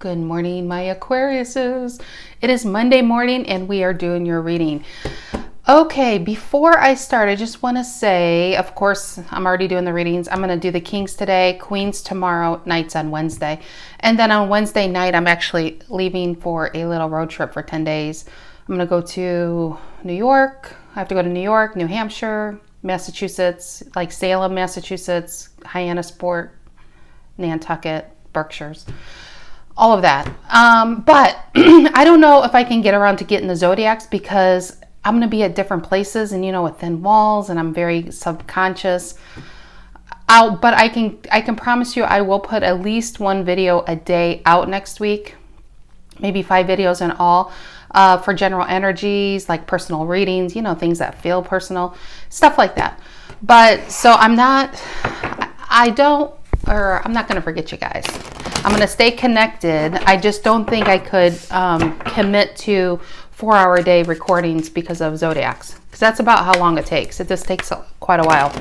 Good morning, my Aquariuses. It is Monday morning and we are doing your reading. Okay, before I start, I just want to say, of course, I'm already doing the readings. I'm going to do the Kings today, Queens tomorrow, Knights on Wednesday. And then on Wednesday night, I'm actually leaving for a little road trip for 10 days. I'm going to go to New York. I have to go to New York, New Hampshire, Massachusetts, like Salem, Massachusetts, Hyannisport, Nantucket, Berkshires. All of that. But I don't know if I can get around to getting the zodiacs because I'm going to be at different places and, with thin walls, and I'm very subconscious. But I can promise you I will put at least one video a day out next week, maybe 5 videos in all, for general energies, like personal readings, things that feel personal, stuff like that. But so I'm not going to forget you guys. I'm going to stay connected. I just don't think I could commit to 4-hour-a-day recordings because of zodiacs. Because that's about how long it takes. It just takes quite a while.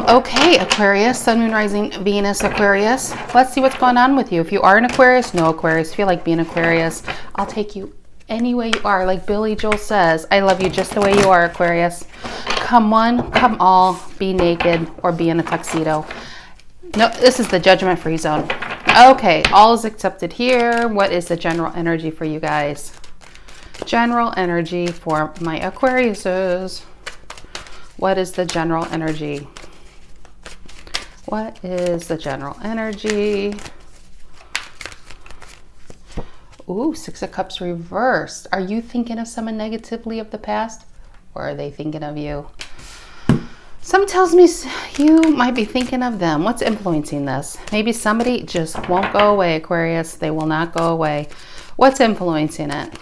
Okay, Aquarius, Sun, Moon, Rising, Venus, Aquarius. Let's see what's going on with you. If you are an Aquarius, no Aquarius. Feel like being Aquarius. I'll take you any way you are. Like Billy Joel says, I love you just the way you are, Aquarius. Come one, come all, be naked or be in a tuxedo. No, this is the judgment-free zone. Okay, all is accepted here. What is the general energy for you guys? General energy for my Aquariuses. What is the general energy? What is the general energy? Ooh, 6 of Cups reversed. Are you thinking of someone negatively of the past? Or are they thinking of you? Some tells me you might be thinking of them. What's influencing this? Maybe somebody just won't go away, Aquarius. They will not go away. What's influeing it?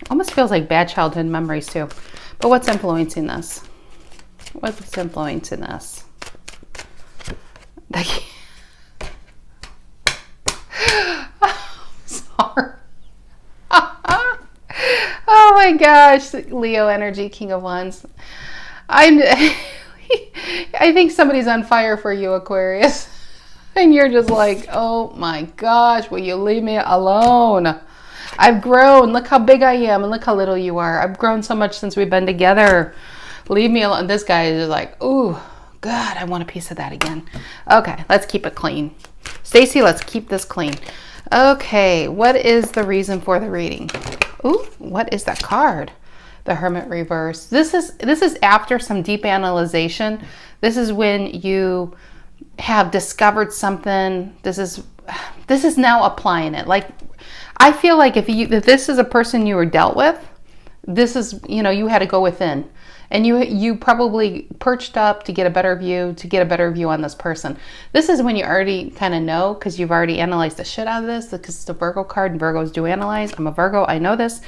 Almost feels like bad childhood memories too. But what's influencing this? What's influencing this? Sorry. Oh my gosh. Leo energy, King of Wands. I think somebody's on fire for you, Aquarius. And you're just like, oh my gosh, will you leave me alone? I've grown. Look how big I am and look how little you are. I've grown so much since we've been together. Leave me alone. This guy is just like, ooh, God, I want a piece of that again. Okay, let's keep it clean. Stacy, let's keep this clean. Okay, what is the reason for the reading? Ooh, what is that card? The Hermit Reversed. This is after some deep analyzation. This is when you have discovered something. This is now applying it. Like, I feel like if this is a person you were dealt with, this is, you had to go within. And you probably perched up to get a better view on this person. This is when you already kind of know, because you've already analyzed the shit out of this, because it's a Virgo card and Virgos do analyze. I'm a Virgo, I know this.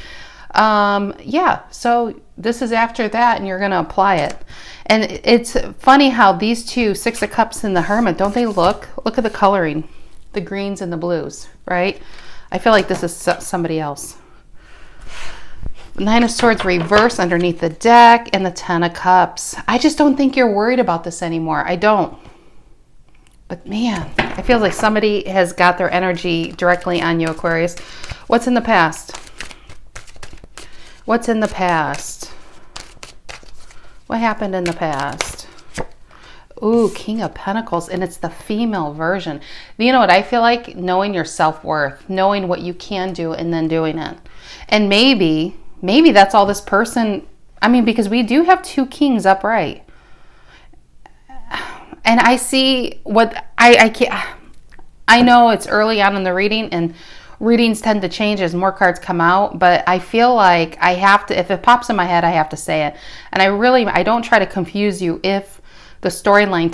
Yeah, so this is after that and you're going to apply it. And it's funny how these two, 6 of Cups and the Hermit, don't they look at the coloring, the greens and the blues, right? I feel like this is somebody else. 9 of Swords reverse underneath the deck and the 10 of Cups. I just don't think you're worried about this anymore. I don't. But man, I feel like somebody has got their energy directly on you, Aquarius. What's in the past? What's in the past? What happened in the past? Ooh, King of Pentacles, and it's the female version. You know what I feel like? Knowing your self-worth, knowing what you can do and then doing it. And maybe that's all this person, because we do have 2 kings upright. And I see what I know it's early on in the reading and readings tend to change as more cards come out, but I feel like I have to, if it pops in my head, I have to say it. And I don't try to confuse you if the storyline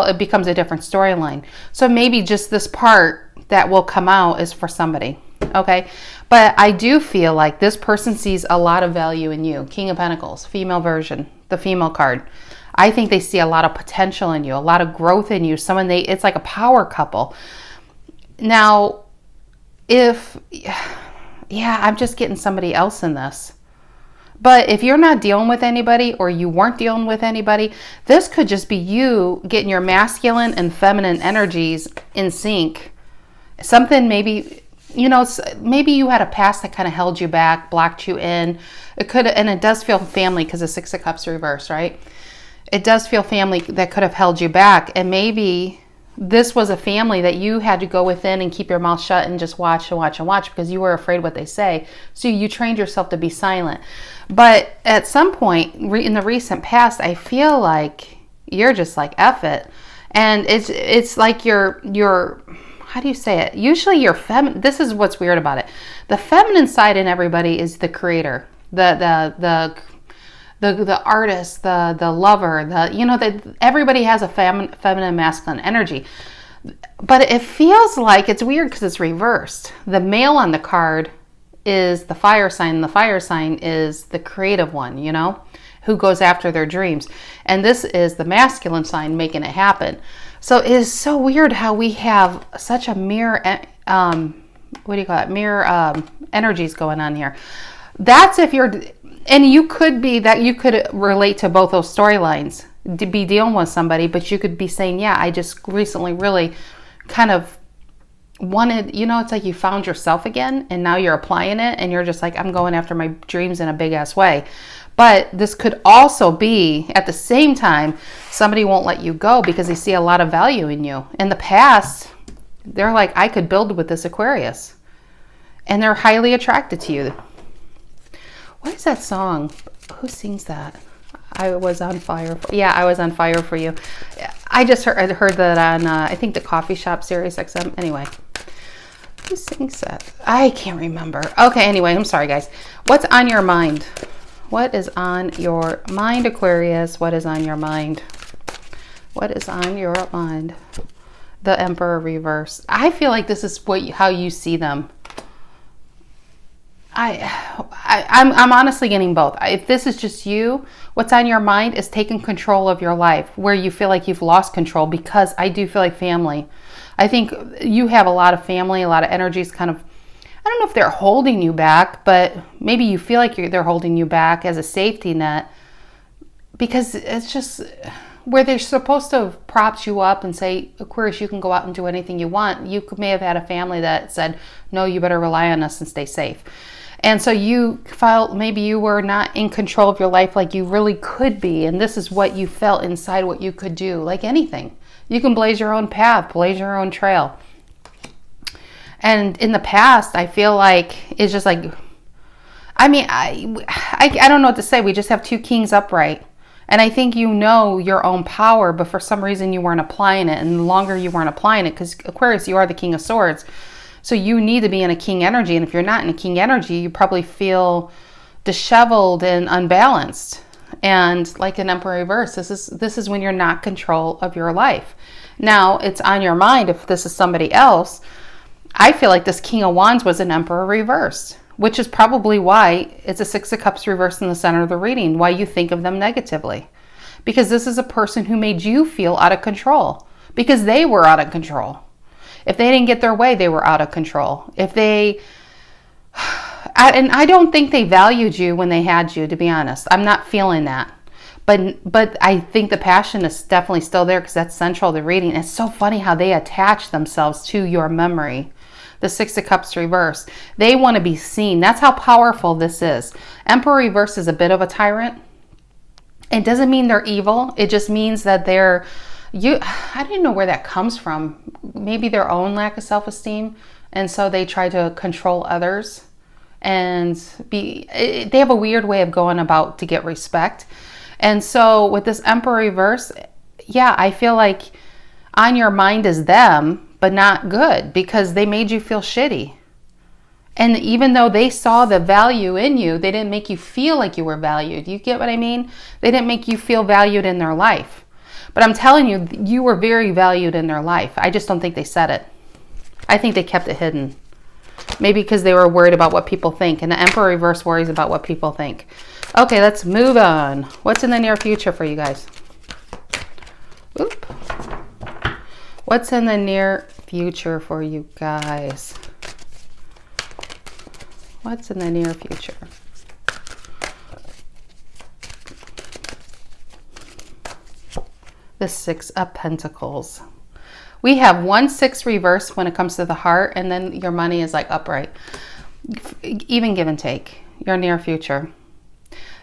it becomes a different storyline. So maybe just this part that will come out is for somebody, okay? But I do feel like this person sees a lot of value in you. King of Pentacles, female version, the female card. I think they see a lot of potential in you, a lot of growth in you. It's like a power couple. Now, I'm just getting somebody else in this. But if you're not dealing with anybody or you weren't dealing with anybody, this could just be you getting your masculine and feminine energies in sync Something maybe, you know, maybe you had a past that kind of held you back, blocked you in. It could, and it does feel family because the Six of Cups reversed, right? It does feel family that could have held you back. And maybe this was a family that you had to go within and keep your mouth shut and just watch and watch and watch because you were afraid what they say. So you trained yourself to be silent. But at some point in the recent past, I feel like you're just like, F it. And it's like your how do you say it? Usually your feminine, this is what's weird about it. The feminine side in everybody is the creator, the artist, the lover, you know, that everybody has a feminine, masculine energy. But it feels like it's weird because it's reversed. The male on the card is the fire sign, and the fire sign is the creative one, you know, who goes after their dreams. And this is the masculine sign making it happen. So it is so weird how we have such a mirror, what do you call it? Mirror energies going on here. That's if you're, and you could be that you could relate to both those storylines, to be dealing with somebody, but you could be saying, yeah, I just recently really kind of wanted, you know, it's like you found yourself again and now you're applying it and you're just like, I'm going after my dreams in a big ass way. But this could also be, at the same time, somebody won't let you go because they see a lot of value in you. In the past, they're like, I could build with this Aquarius. And they're highly attracted to you. What is that song? Who sings that? I was on fire. Yeah, I was on fire for you. I just heard that on, I think, the Coffee Shop Sirius XM. Anyway, who sings that? I can't remember. Okay, anyway, I'm sorry, guys. What's on your mind? What is on your mind, Aquarius? What is on your mind? What is on your mind? The Emperor reversed. I feel like this is how you see them. I'm honestly getting both. If this is just you, what's on your mind is taking control of your life, where you feel like you've lost control, because I do feel like family. I think you have a lot of family, a lot of energies kind of, I don't know if they're holding you back, but maybe you feel like they're holding you back as a safety net, because it's just where they're supposed to have propped you up and say, Aquarius, you can go out and do anything you want. You may have had a family that said, no, you better rely on us and stay safe. And so you felt maybe you were not in control of your life like you really could be. And this is what you felt inside what you could do, like anything. You can blaze your own path, blaze your own trail. And in the past, I feel like it's just like, I mean, I don't know what to say. We just have two kings upright. And I think you know your own power, but for some reason you weren't applying it. And the longer you weren't applying it, because Aquarius, you are the King of Swords. So you need to be in a king energy. And if you're not in a king energy, you probably feel disheveled and unbalanced. And like an Emperor reverse, this is when you're not control of your life. Now it's on your mind if this is somebody else. I feel like this King of Wands was an Emperor reversed, which is probably why it's a Six of Cups reversed in the center of the reading, why you think of them negatively. Because this is a person who made you feel out of control, because they were out of control. If they didn't get their way, they were out of control. If they, and I don't think they valued you when they had you, to be honest. I'm not feeling that. But I think the passion is definitely still there because that's central to the reading. It's so funny how they attach themselves to your memory. The Six of Cups reversed. They want to be seen. That's how powerful this is. Emperor reversed is a bit of a tyrant. It doesn't mean they're evil. It just means that they're, I don't know where that comes from. Maybe their own lack of self-esteem. And so they try to control others. And they have a weird way of going about to get respect. And so with this Emperor reverse, yeah, I feel like on your mind is them, but not good, because they made you feel shitty. And even though they saw the value in you, they didn't make you feel like you were valued. You get what I mean? They didn't make you feel valued in their life. But I'm telling you, you were very valued in their life. I just don't think they said it. I think they kept it hidden. Maybe because they were worried about what people think. And the Emperor reverse worries about what people think. Okay, let's move on. What's in the near future for you guys? Oop. What's in the near future for you guys? What's in the near future? The Six of Pentacles. We have 1-6 reverse when it comes to the heart, and then your money is like upright. Even give and take. Your near future.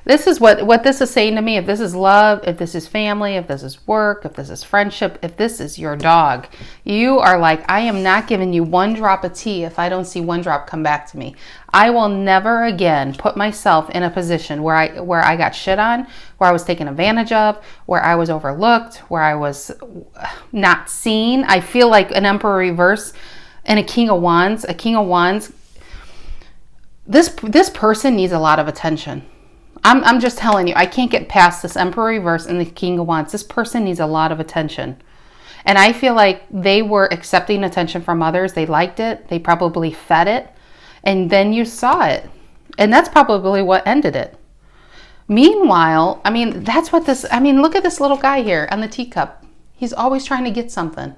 This is what this is saying to me. If this is love, if this is family, if this is work, if this is friendship, if this is your dog, you are like, I am not giving you one drop of tea if I don't see one drop come back to me. I will never again put myself in a position where I got shit on, where I was taken advantage of, where I was overlooked, where I was not seen. I feel like an Emperor reverse and a King of Wands. A King of Wands, this person needs a lot of attention. I'm just telling you, I can't get past this Emperor reverse and the King of Wands. This person needs a lot of attention. And I feel like they were accepting attention from others. They liked it. They probably fed it. And then you saw it. And that's probably what ended it. Meanwhile, I mean, that's what this, I mean, look at this little guy here on the teacup. He's always trying to get something,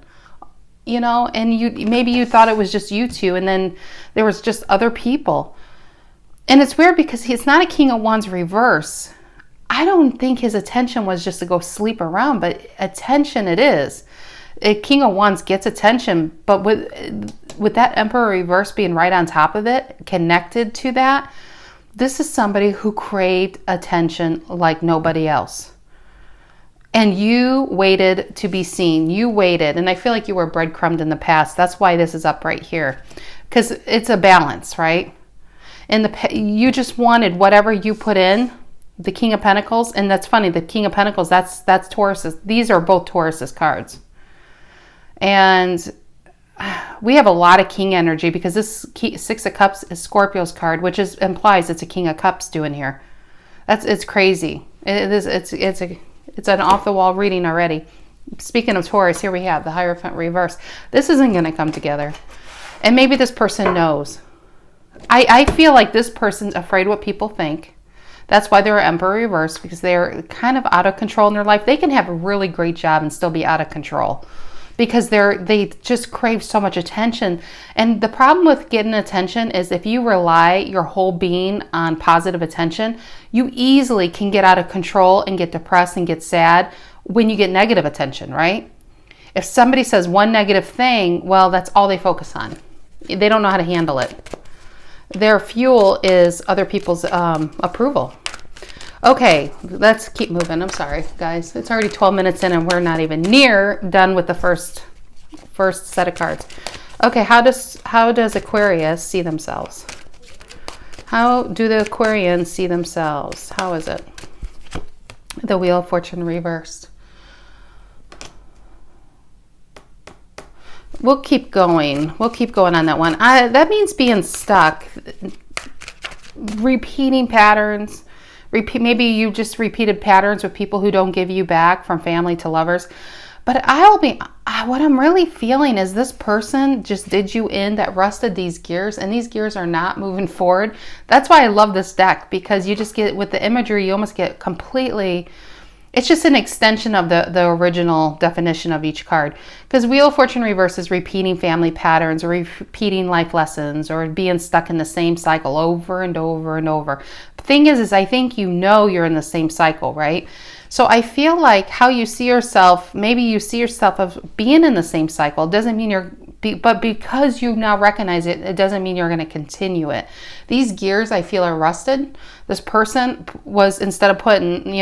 you know, and maybe you thought it was just you two, and then there was just other people. And it's weird because he's not a King of Wands reverse. I don't think his attention was just to go sleep around, but attention it is. A King of Wands gets attention, but with that Emperor reverse being right on top of it, connected to that, this is somebody who craved attention like nobody else. And you waited to be seen. You waited. And I feel like you were breadcrumbed in the past. That's why this is up right here. Because it's a balance, right? You just wanted whatever you put in, the King of Pentacles, and that's funny, the King of Pentacles, that's Taurus's. These are both Taurus's cards. And we have a lot of King energy because this Six of Cups is Scorpio's card, which implies it's a King of Cups doing here. It's crazy. It's an off-the-wall reading already. Speaking of Taurus, here we have the Hierophant reverse. This isn't going to come together. And maybe this person knows. I feel like this person's afraid what people think. That's why they're Emperor reverse, because they're kind of out of control in their life. They can have a really great job and still be out of control because they just crave so much attention. And the problem with getting attention is if you rely your whole being on positive attention, you easily can get out of control and get depressed and get sad when you get negative attention, right? If somebody says one negative thing, well, that's all they focus on. They don't know how to handle it. Their fuel is other people's approval. Okay, let's keep moving. I'm sorry, guys. It's already 12 minutes in and we're not even near done with the first set of cards. Okay, how does Aquarius see themselves? How do the Aquarians see themselves? How is it? The Wheel of Fortune reversed. We'll keep going. We'll keep going on that one. That means being stuck. Repeating patterns. Maybe you just repeated patterns with people who don't give you back, from family to lovers. But what I'm really feeling is this person just did you in, that rusted these gears, and these gears are not moving forward. That's why I love this deck, because you just get, with the imagery, you almost get completely... It's just an extension of the original definition of each card. Because Wheel of Fortune reverse is repeating family patterns, or repeating life lessons, or being stuck in the same cycle over and over and over. The thing is I think you're in the same cycle, right? So I feel like how you see yourself, maybe you see yourself of being in the same cycle. It doesn't mean but because you now recognize it, it doesn't mean you're going to continue it. These gears I feel are rusted. This person was, instead of putting,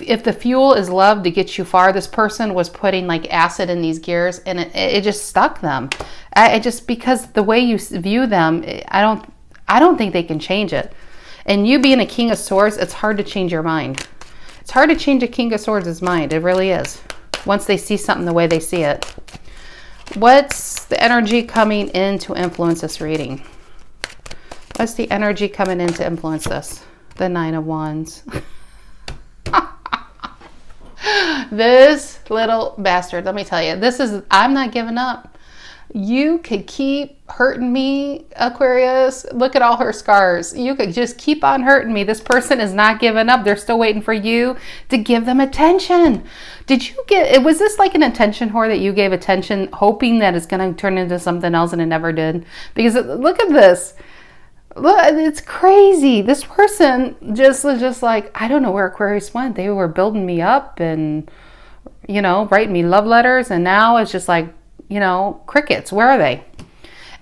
if the fuel is love to get you far, this person was putting like acid in these gears, and it just stuck them. Because the way you view them, I don't think they can change it. And you being a King of Swords, it's hard to change your mind. It's hard to change a King of Swords' mind. It really is. Once they see something the way they see it. What's the energy coming in to influence this reading? What's the energy coming in to influence this? The Nine of Wands. This little bastard, let me tell you, I'm not giving up. You could keep hurting me, Aquarius. Look at all her scars. You could just keep on hurting me. This person is not giving up. They're still waiting for you to give them attention. Was this like an attention whore that you gave attention hoping that it's going to turn into something else and it never did? Because look at this. Look, it's crazy. This person was just like, I don't know where Aquarius went. They were building me up and you know, writing me love letters, and now it's just like, you know, crickets. Where are they?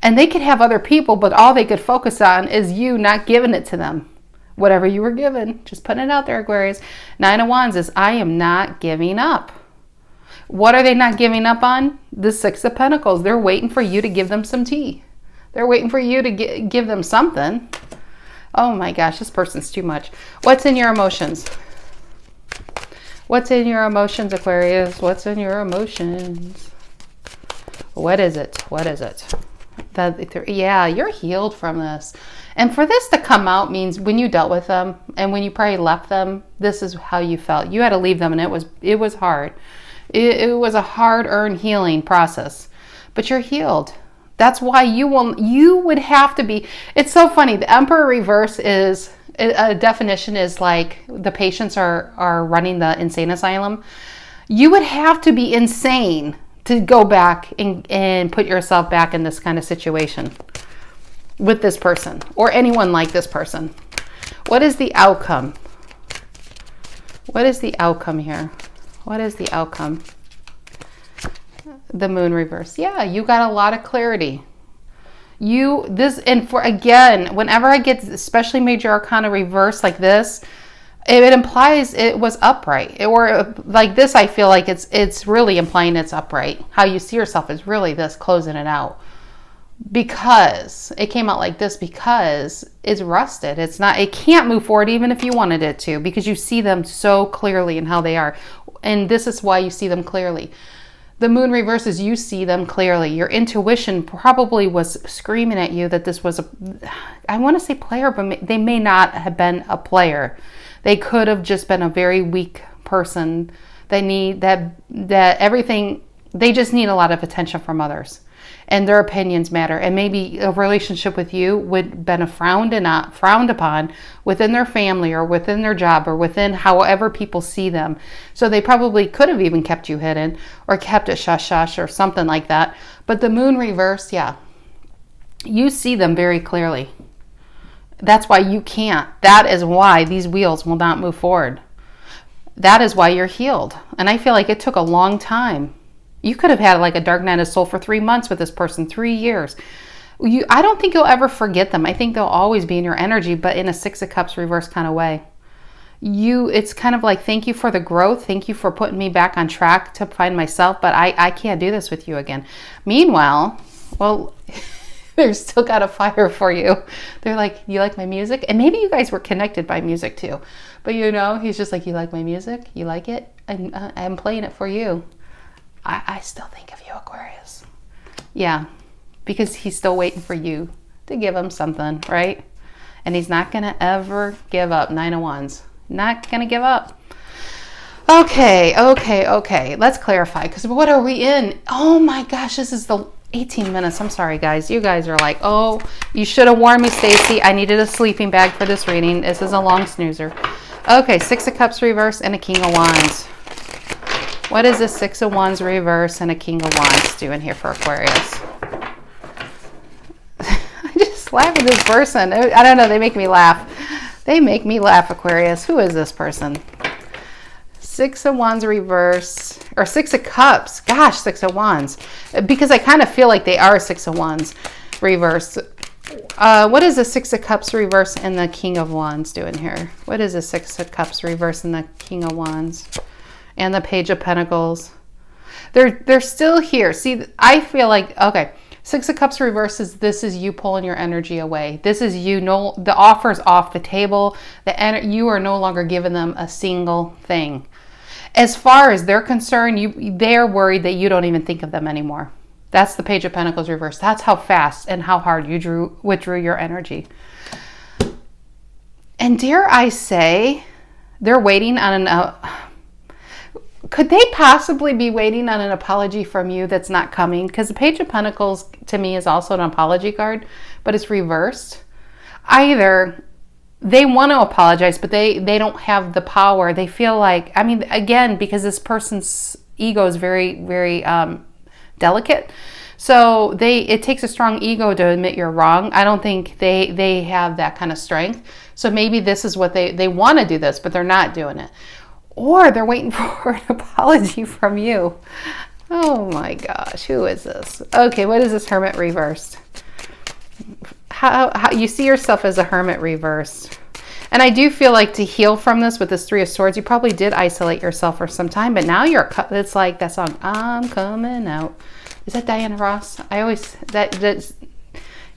And they could have other people, but all they could focus on is you not giving it to them. Whatever you were given, just putting it out there, Aquarius. Nine of Wands is, I am not giving up. What are they not giving up on? The Six of Pentacles. They're waiting for you to give them some tea. They're waiting for you to give them something. Oh my gosh, this person's too much. What's in your emotions? What's in your emotions, Aquarius? What's in your emotions? What is it? What is it? Yeah, you're healed from this. And for this to come out means when you dealt with them and when you probably left them, this is how you felt. You had to leave them, and it was hard. It was a hard-earned healing process. But you're healed. That's why you would have to be. It's so funny. The Emperor Reverse is a definition is like the patients are running the insane asylum. You would have to be insane to go back and put yourself back in this kind of situation with this person or anyone like this person. What is the outcome? What is the outcome here? What is the outcome? The Moon Reverse. Yeah, you got a lot of clarity. Whenever I get especially Major Arcana reverse like this, it implies it was upright. Or like this, I feel like it's really implying it's upright. How you see yourself is really this, closing it out. Because it came out like this, because it's rusted. It can't move forward even if you wanted it to, because you see them so clearly in how they are. And this is why you see them clearly. The Moon reverses, you see them clearly. Your intuition probably was screaming at you that this was I want to say player, but they may not have been a player. They could have just been a very weak person. They need that everything, they just need a lot of attention from others. And their opinions matter. And maybe a relationship with you would have been frowned upon within their family or within their job or within however people see them. So they probably could have even kept you hidden or kept it shush or something like that. But the Moon reverse, yeah, you see them very clearly. That's why you can't. That is why these wheels will not move forward. That is why you're healed. And I feel like it took a long time. You could have had like a dark night of soul for 3 months with this person, 3 years. I don't think you'll ever forget them. I think they'll always be in your energy, but in a Six of Cups reverse kind of way. It's kind of like, thank you for the growth. Thank you for putting me back on track to find myself, but I can't do this with you again. Meanwhile, well, they're still got a fire for you. They're like, you like my music? And maybe you guys were connected by music too. But you know, he's just like, you like my music? You like it? I'm playing it for you. I still think of you, Aquarius. Yeah, because he's still waiting for you to give him something, right? And he's not going to ever give up. Nine of Wands. Not going to give up. Okay. Let's clarify, because what are we in? Oh my gosh, this is the 18 minutes. I'm sorry, guys. You guys are like, oh, you should have warned me, Stacy. I needed a sleeping bag for this reading. This is a long snoozer. Okay, Six of Cups reverse and a King of Wands. What is a Six of Wands reverse and a King of Wands doing here for Aquarius? I just laugh at this person. I don't know. They make me laugh. They make me laugh, Aquarius. Who is this person? Six of Wands reverse, or Six of Cups. Gosh, Six of Wands. Because I kind of feel like they are Six of Wands reverse. What is the Six of Cups reverse and the King of Wands doing here? What is the Six of Cups reverse and the King of Wands? And the Page of Pentacles. They're still here. See, I feel like, okay, Six of Cups reverses, this is you pulling your energy away. This is you, the offer's off the table. You are no longer giving them a single thing. As far as they're concerned, they're worried that you don't even think of them anymore. That's the Page of Pentacles reverse. That's how fast and how hard you withdrew your energy. And dare I say, they're waiting on could they possibly be waiting on an apology from you that's not coming? Because the Page of Pentacles to me is also an apology card, but it's reversed. Either they want to apologize, but they don't have the power. They feel like, I mean, again, because this person's ego is very, very delicate. So it takes a strong ego to admit you're wrong. I don't think they have that kind of strength. So maybe this is what they want to do this, but they're not doing it. or they're waiting for an apology from you. Oh my gosh, who is this? Okay, what is this Hermit Reversed? How you see yourself as a Hermit Reversed. And I do feel like to heal from this with this Three of Swords, you probably did isolate yourself for some time, but now it's like that song, I'm coming out. Is that Diana Ross?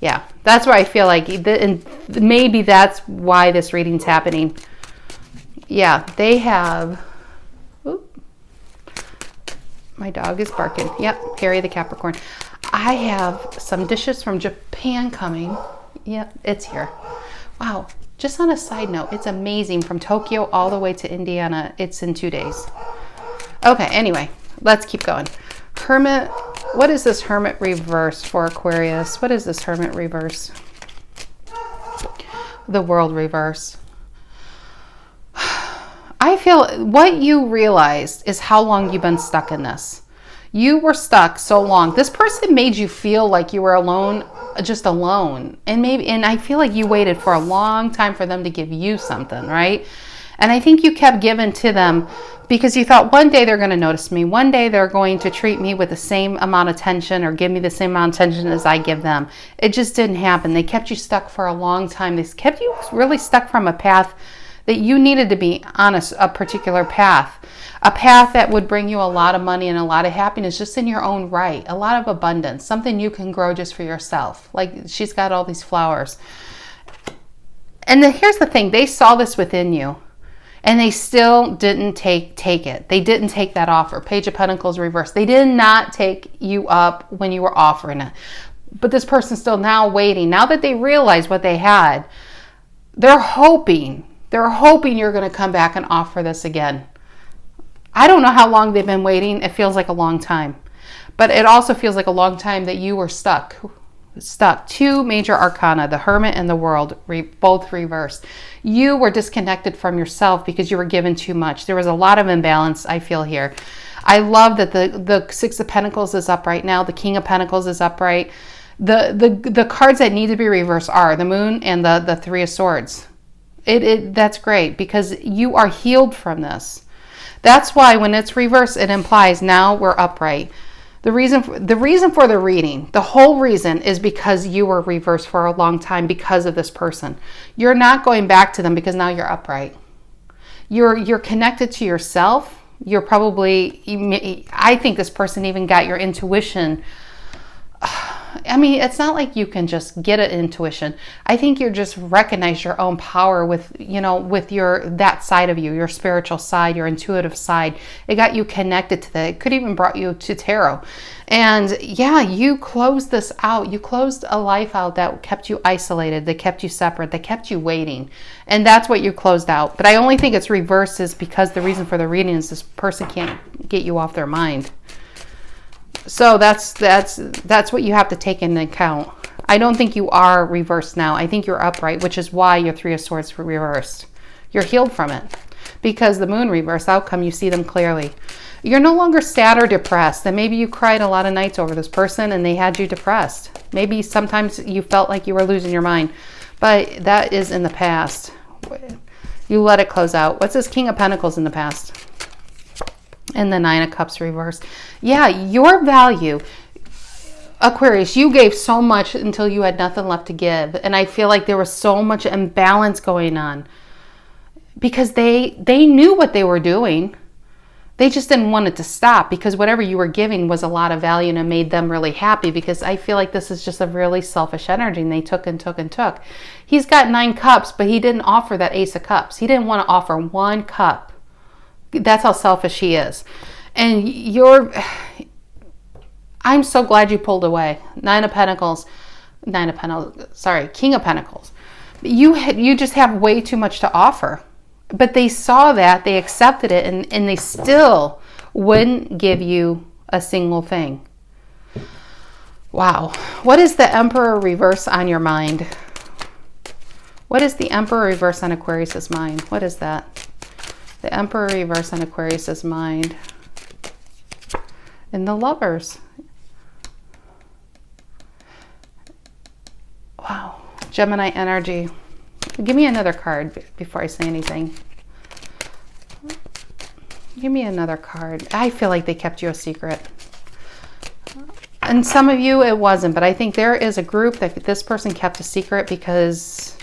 Yeah, that's where I feel like, and maybe that's why this reading's happening. Yeah, they have, my dog is barking. Yep, Harry the Capricorn. I have some dishes from Japan coming. Yep, it's here. Wow. Just on a side note, it's amazing. From Tokyo all the way to Indiana, it's in 2 days. Okay, anyway, let's keep going. Hermit, what is this Hermit Reverse for Aquarius? What is this Hermit Reverse? The World Reverse. I feel what you realized is how long you've been stuck in this. You were stuck so long. This person made you feel like you were alone, just alone. And I feel like you waited for a long time for them to give you something, right? And I think you kept giving to them because you thought one day they're going to notice me. One day they're going to treat me with the same amount of attention or give me the same amount of attention as I give them. It just didn't happen. They kept you stuck for a long time. They kept you really stuck from a path that you needed to be on a particular path. A path that would bring you a lot of money and a lot of happiness just in your own right. A lot of abundance. Something you can grow just for yourself. Like she's got all these flowers. And then here's the thing. They saw this within you. And they still didn't take it. They didn't take that offer. Page of Pentacles reversed. They did not take you up when you were offering it. But this person's still now waiting. Now that they realize what they had, they're hoping you're going to come back and offer this again. I don't know how long they've been waiting. It feels like a long time. But it also feels like a long time that you were stuck. Two major arcana, the Hermit and the World, both reversed. You were disconnected from yourself because you were given too much. There was a lot of imbalance, I feel here. I love that the Six of Pentacles is upright now. The King of Pentacles is upright. The cards that need to be reversed are the Moon and the Three of Swords. That's great because you are healed from this. That's why when it's reversed, it implies now we're upright. The reason for the reading, the whole reason is because you were reversed for a long time because of this person. You're not going back to them because now you're upright. You're connected to yourself. You're probably, I think this person even got your intuition. I mean, it's not like you can just get an intuition. I think you just recognize your own power with that side of you, your spiritual side, your intuitive side. It got you connected to that. It could even brought you to tarot. And yeah, you closed this out. You closed a life out that kept you isolated, that kept you separate, that kept you waiting. And that's what you closed out. But I only think it's reversed is because the reason for the reading is this person can't get you off their mind. So that's what you have to take into account. I don't think you are reversed now. I think you're upright, which is why your Three of Swords were reversed. You're healed from it because the Moon reversed outcome, you see them clearly. You're no longer sad or depressed. And maybe you cried a lot of nights over this person and they had you depressed. Maybe sometimes you felt like you were losing your mind, but that is in the past. You let it close out. What's this King of Pentacles in the past? And the Nine of Cups reversed. Yeah, your value, Aquarius, you gave so much until you had nothing left to give. And I feel like there was so much imbalance going on because they knew what they were doing. They just didn't want it to stop because whatever you were giving was a lot of value and it made them really happy because I feel like this is just a really selfish energy and they took and took and took. He's got 9 cups, but he didn't offer that Ace of Cups. He didn't want to offer 1 cup. That's how selfish he is. And I'm so glad you pulled away. King of Pentacles. You just have way too much to offer. But they saw that, they accepted it, and they still wouldn't give you a single thing. Wow. What is the Emperor reverse on your mind? What is the Emperor reverse on Aquarius's mind? What is that? The Emperor reverse on Aquarius's mind. And the Lovers. Wow. Gemini energy. Give me another card before I say anything. Give me another card. I feel like they kept you a secret. And some of you, it wasn't. But I think there is a group that this person kept a secret because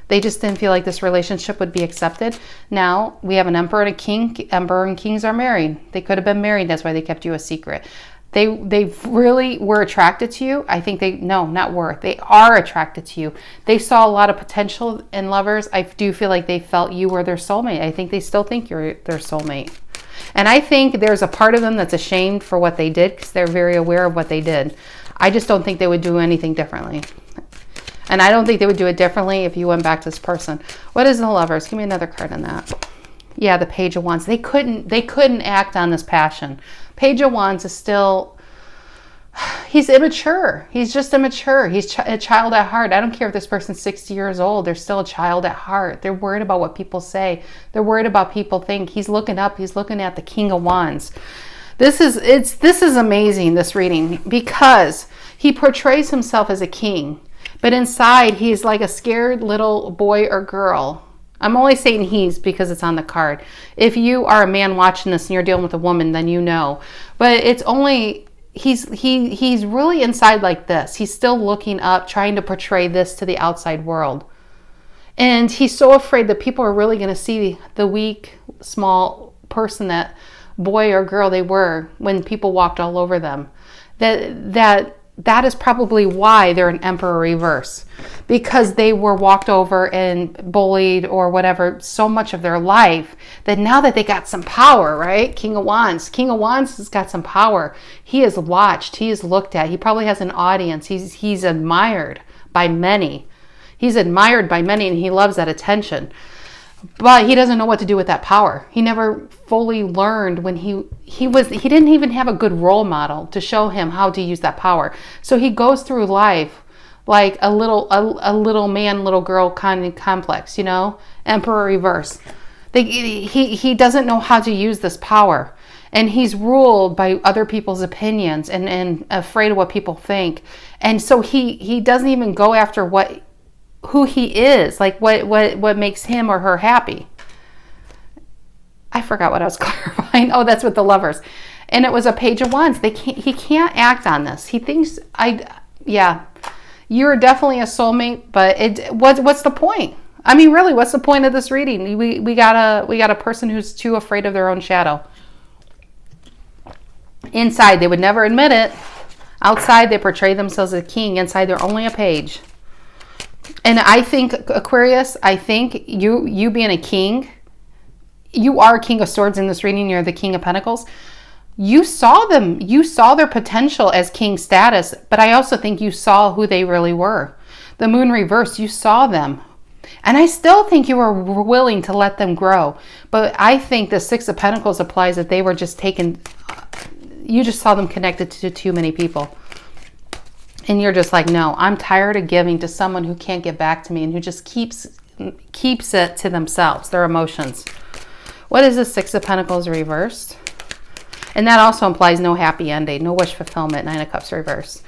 they just didn't feel like this relationship would be accepted. Now, we have an Emperor and a King. Emperor and Kings are married. They could have been married. That's why they kept you a secret. They really were attracted to you. I think they are attracted to you. They saw a lot of potential in lovers. I do feel like they felt you were their soulmate. I think they still think you're their soulmate. And I think there's a part of them that's ashamed for what they did because they're very aware of what they did. I just don't think they would do anything differently. And I don't think they would do it differently if you went back to this person. What is the Lovers? Give me another card on that. Yeah, the Page of Wands. They couldn't act on this passion. Page of Wands is still, he's immature. He's just immature. He's a child at heart. I don't care if this person's 60 years old. They're still a child at heart. They're worried about what people say. They're worried about people think. He's looking up. He's looking at the King of Wands. This is amazing, this reading, because he portrays himself as a king, but inside he's like a scared little boy or girl. I'm only saying he's because it's on the card. If you are a man watching this and you're dealing with a woman, then you know. But it's only, he's really inside like this. He's still looking up, trying to portray this to the outside world. And he's so afraid that people are really going to see the weak, small person, that boy or girl they were when people walked all over them. That is probably why they're an Emperor Reverse, because they were walked over and bullied or whatever so much of their life that now that they got some power, right? King of Wands has got some power. He is watched. He is looked at. He probably has an audience. He's admired by many. He's admired by many, and he loves that attention. But he doesn't know what to do with that power. He never fully learned when he didn't even have a good role model to show him how to use that power. So he goes through life like a little man, little girl kind of complex, you know? Emperor Reverse. He doesn't know how to use this power. And he's ruled by other people's opinions and afraid of what people think. And so he doesn't even go after who he is, like what makes him or her happy. I forgot what I was clarifying. Oh, that's with the Lovers. And it was a Page of Wands. He can't act on this. He thinks, you're definitely a soulmate, but what's the point? I mean, really, what's the point of this reading? We got a person who's too afraid of their own shadow. Inside, they would never admit it. Outside, they portray themselves as a king. Inside, they're only a page. And I think, Aquarius, you being a king, you are a King of Swords in this reading. You're the King of Pentacles. You saw them. You saw their potential as king status, but I also think you saw who they really were. The Moon Reversed, you saw them. And I still think you were willing to let them grow. But I think the Six of Pentacles applies that they were just taken, you just saw them connected to too many people. And you're just like, no, I'm tired of giving to someone who can't give back to me and who just keeps it to themselves, their emotions. What is the Six of Pentacles Reversed? And that also implies no happy ending, no wish fulfillment, Nine of Cups Reversed.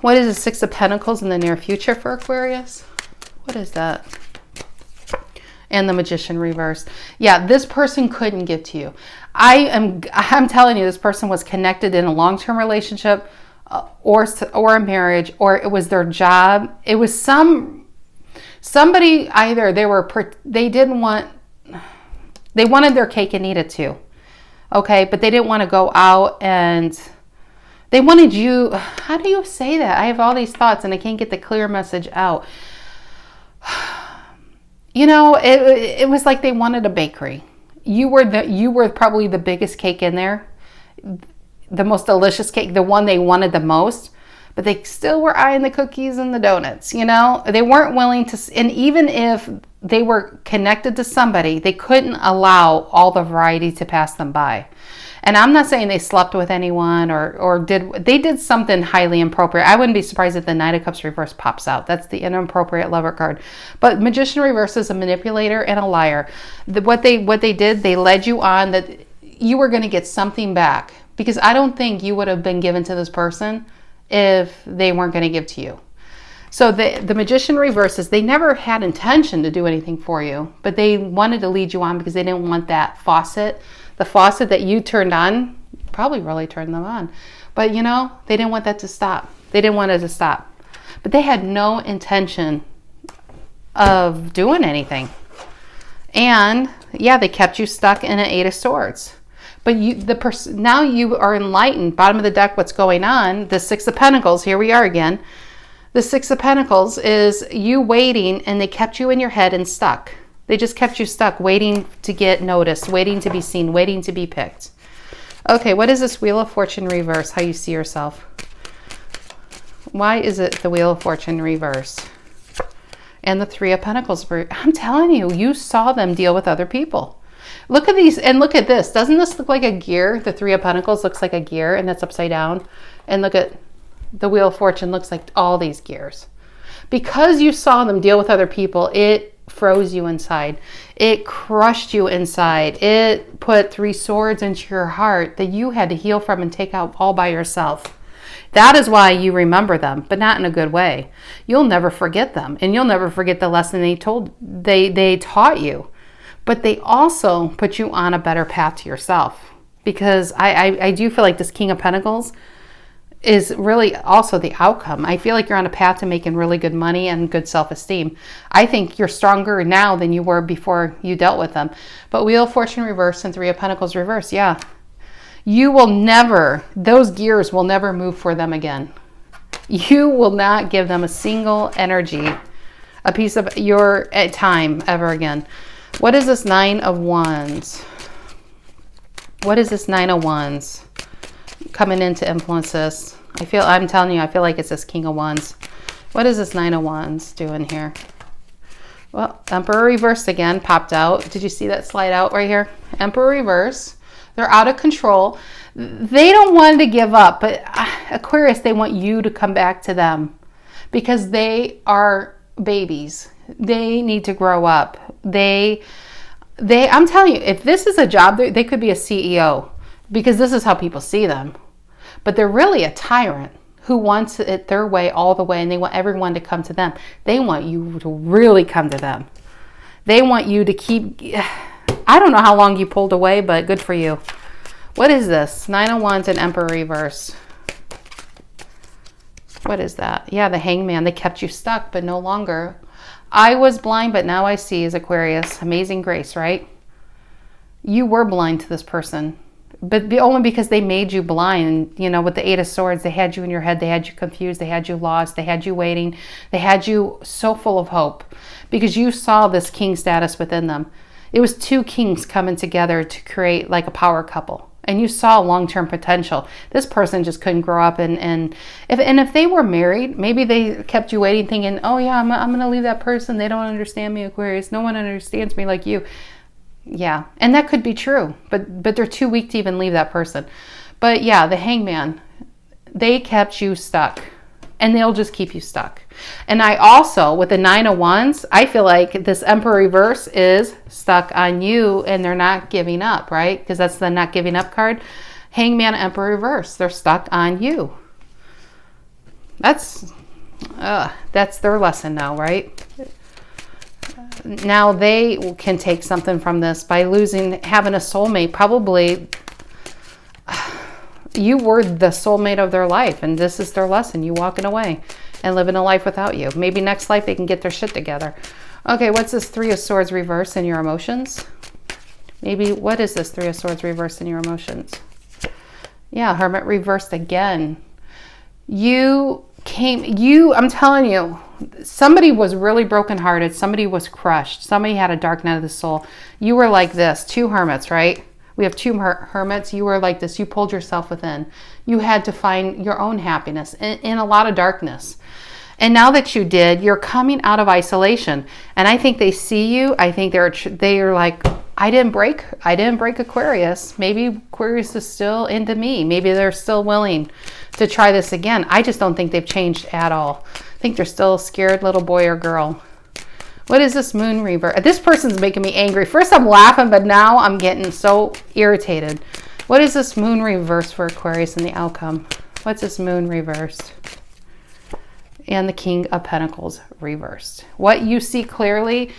What is the Six of Pentacles in the near future for Aquarius? What is that? And the Magician Reversed. Yeah, this person couldn't give to you. I'm telling you, this person was connected in a long-term relationship, or a marriage, or it was their job. It was somebody, either they wanted their cake and eat it too. Okay, but they didn't want to go out, and they wanted you. How do you say that? I have all these thoughts and I can't get the clear message out. You know, it was like they wanted a bakery. You were probably the biggest cake in there, the most delicious cake, the one they wanted the most, but they still were eyeing the cookies and the donuts, you know? They weren't willing to, and even if they were connected to somebody, they couldn't allow all the variety to pass them by. And I'm not saying they slept with anyone or did something highly inappropriate. I wouldn't be surprised if the Knight of Cups Reversed pops out. That's the inappropriate lover card. But Magician Reversed is a manipulator and a liar. What they did, they led you on that you were going to get something back. Because I don't think you would have been given to this person if they weren't going to give to you. So the Magician reverses, they never had intention to do anything for you, but they wanted to lead you on because they didn't want that faucet, the faucet that you turned on, probably really turned them on. But you know, they didn't want that to stop. They didn't want it to stop. But they had no intention of doing anything. And yeah, they kept you stuck in an Eight of Swords. But now you are enlightened. Bottom of the deck, what's going on? The Six of Pentacles, here we are again. The Six of Pentacles is you waiting, and they kept you in your head and stuck. They just kept you stuck, waiting to get noticed, waiting to be seen, waiting to be picked. Okay, what is this Wheel of Fortune reverse? How you see yourself? Why is it the Wheel of Fortune reverse? And the Three of Pentacles. I'm telling you, you saw them deal with other people. Look at these, and look at this. Doesn't this look like a gear? The Three of Pentacles looks like a gear, and that's upside down. And look at the Wheel of Fortune, looks like all these gears. Because you saw them deal with other people, it froze you inside. It crushed you inside. It put three swords into your heart that you had to heal from and take out all by yourself. That is why you remember them, but not in a good way. You'll never forget them, and you'll never forget the lesson they taught you. But they also put you on a better path to yourself. Because I do feel like this King of Pentacles is really also the outcome. I feel like you're on a path to making really good money and good self-esteem. I think you're stronger now than you were before you dealt with them. But Wheel of Fortune reverse and Three of Pentacles reverse, yeah. You will never, those gears will never move for them again. You will not give them a single energy, a piece of your time ever again. What is this Nine of Wands? What is this Nine of Wands coming in to influence this? I'm telling you, I feel like it's this King of Wands. What is this Nine of Wands doing here? Well, Emperor reversed again, popped out. Did you see that slide out right here? Emperor reverse. They're out of control. They don't want to give up, but Aquarius, they want you to come back to them because they are babies. They need to grow up. I'm telling you, if this is a job, they could be a CEO because this is how people see them. But they're really a tyrant who wants it their way all the way, and they want everyone to come to them. They want you to really come to them. They want you to keep... I don't know how long you pulled away, but good for you. What is this? Nine of Wands and Emperor reverse. What is that? Yeah, the Hangman. They kept you stuck, but no longer. I was blind, but now I see, is Aquarius. Amazing grace, right? You were blind to this person, but only because they made you blind. You know, with the Eight of Swords, they had you in your head. They had you confused. They had you lost. They had you waiting. They had you so full of hope because you saw this king status within them. It was two kings coming together to create like a power couple. And you saw long-term potential. This person just couldn't grow up. And if they were married, maybe they kept you waiting thinking, oh yeah, I'm going to leave that person. They don't understand me, Aquarius. No one understands me like you. Yeah, and that could be true. But they're too weak to even leave that person. But yeah, the Hangman, they kept you stuck. And they'll just keep you stuck. And I also, with the Nine of Wands, I feel like this Emperor reverse is stuck on you and they're not giving up, right? Because that's the not giving up card. Hangman, Emperor reverse, they're stuck on you. That's their lesson now, right? Now they can take something from this by having a soulmate. Probably you were the soulmate of their life, and this is their lesson. You walking away and living a life without you. Maybe next life they can get their shit together. Okay, what's this Three of Swords reverse in your emotions? Maybe, what is this Three of Swords reverse in your emotions? Yeah, Hermit reversed again. I'm telling you, somebody was really brokenhearted. Somebody was crushed. Somebody had a dark night of the soul. You were like this, two hermits, right? We have two hermits. You were like this. You pulled yourself within. You had to find your own happiness in a lot of darkness. And now that you did, you're coming out of isolation. And I think they see you. I think they're like, I didn't break Aquarius. Maybe Aquarius is still into me. Maybe they're still willing to try this again. I just don't think they've changed at all. I think they're still a scared little boy or girl. What is this Moon reverse? This person's making me angry. First I'm laughing, but now I'm getting so irritated. What is this Moon reverse for Aquarius and the outcome? What's this Moon reversed? and the King of Pentacles reversed. What you see clearly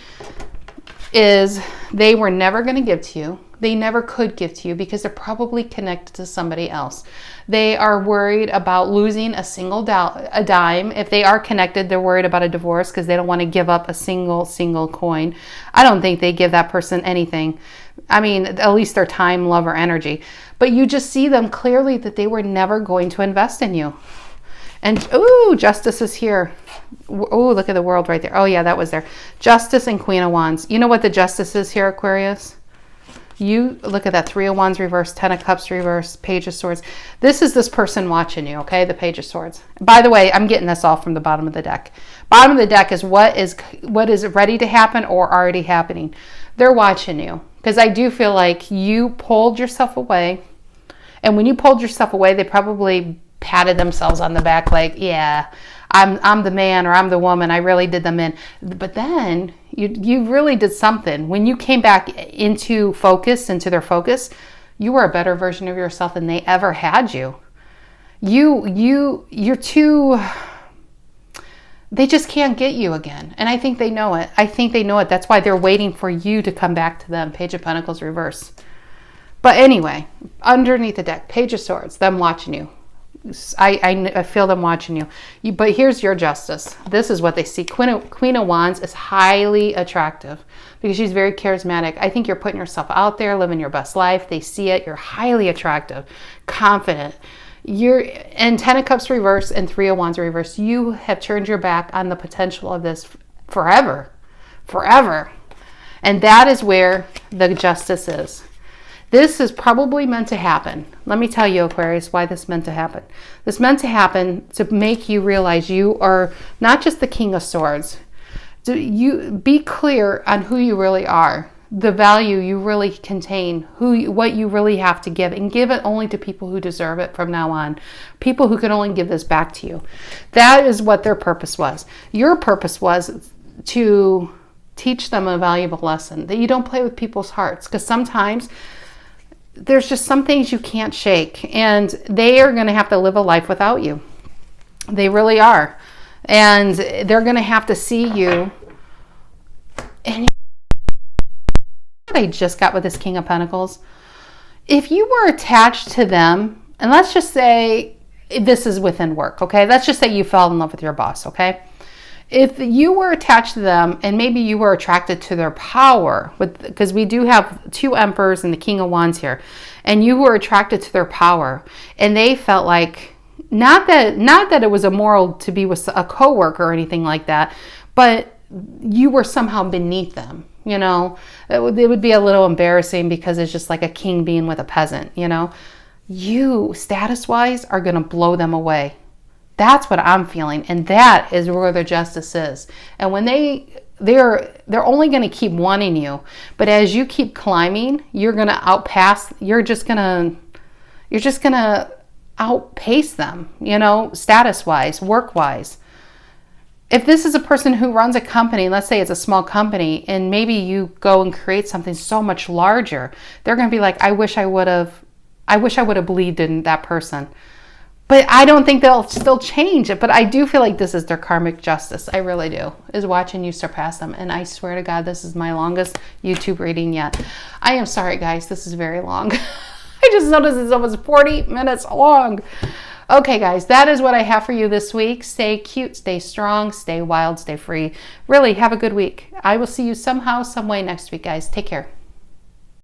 is they were never going to give to you. They never could give to you because they're probably connected to somebody else. They are worried about losing a single dime. If they are connected, they're worried about a divorce because they don't want to give up a single coin. I don't think they give that person anything. I mean, at least their time, love, or energy. But you just see them clearly that they were never going to invest in you. And, ooh, Justice is here. Oh, look at the World right there. Oh, yeah, that was there. Justice and Queen of Wands. You know what the Justice is here, Aquarius? You look at that 3 of Wands reversed, 10 of Cups reversed, Page of Swords. This is this person watching you, okay? The Page of Swords. By the way, I'm getting this all from the bottom of the deck. Bottom of the deck is what is ready to happen or already happening. They're watching you because I do feel like you pulled yourself away. And when you pulled yourself away, they probably patted themselves on the back like, yeah, I'm the man or I'm the woman. I really did them in. But then you really did something. When you came back into their focus, you were a better version of yourself than they ever had you. You're too, they just can't get you again. And I think they know it. That's why they're waiting for you to come back to them. Page of Pentacles reverse. But anyway, underneath the deck, Page of Swords, them watching you. I feel them watching you. But here's your Justice. This is what they see. Queen of Wands is highly attractive because she's very charismatic. I think you're putting yourself out there, living your best life. They see it. You're highly attractive, confident. And 10 of Cups reverse and 3 of Wands reverse. You have turned your back on the potential of this forever. And that is where the Justice is. This is probably meant to happen. Let me tell you, Aquarius, why this meant to happen. This meant to happen to make you realize you are not just the King of Swords. You be clear on who you really are, the value you really contain, what you really have to give, and give it only to people who deserve it from now on. People who can only give this back to you. That is what their purpose was. Your purpose was to teach them a valuable lesson, that you don't play with people's hearts, because sometimes there's just some things you can't shake, and they are going to have to live a life without you. They really are. And they're going to have to see you. And what I just got with this King of Pentacles, if you were attached to them, and let's just say this is within work, okay? Let's just say you fell in love with your boss, okay? If you were attached to them and maybe you were attracted to their power, because we do have 2 Emperors and the King of Wands here, and you were attracted to their power, and they felt like, not that it was immoral to be with a coworker or anything like that, but you were somehow beneath them, you know? It would be a little embarrassing because it's just like a king being with a peasant, you know? You, status-wise, are going to blow them away. That's what I'm feeling, and that is where the Justice is. And when they're only going to keep wanting you, but as you keep climbing, you're going to outpace. You're just going to outpace them. You know, status-wise, work-wise. If this is a person who runs a company, let's say it's a small company, and maybe you go and create something so much larger, they're going to be like, I wish I would have believed in that person. But I don't think they'll still change it. But I do feel like this is their karmic justice. I really do. Is watching you surpass them. And I swear to God, this is my longest YouTube reading yet. I am sorry, guys. This is very long. I just noticed it's almost 40 minutes long. Okay, guys. That is what I have for you this week. Stay cute. Stay strong. Stay wild. Stay free. Really, have a good week. I will see you somehow, some way next week, guys. Take care.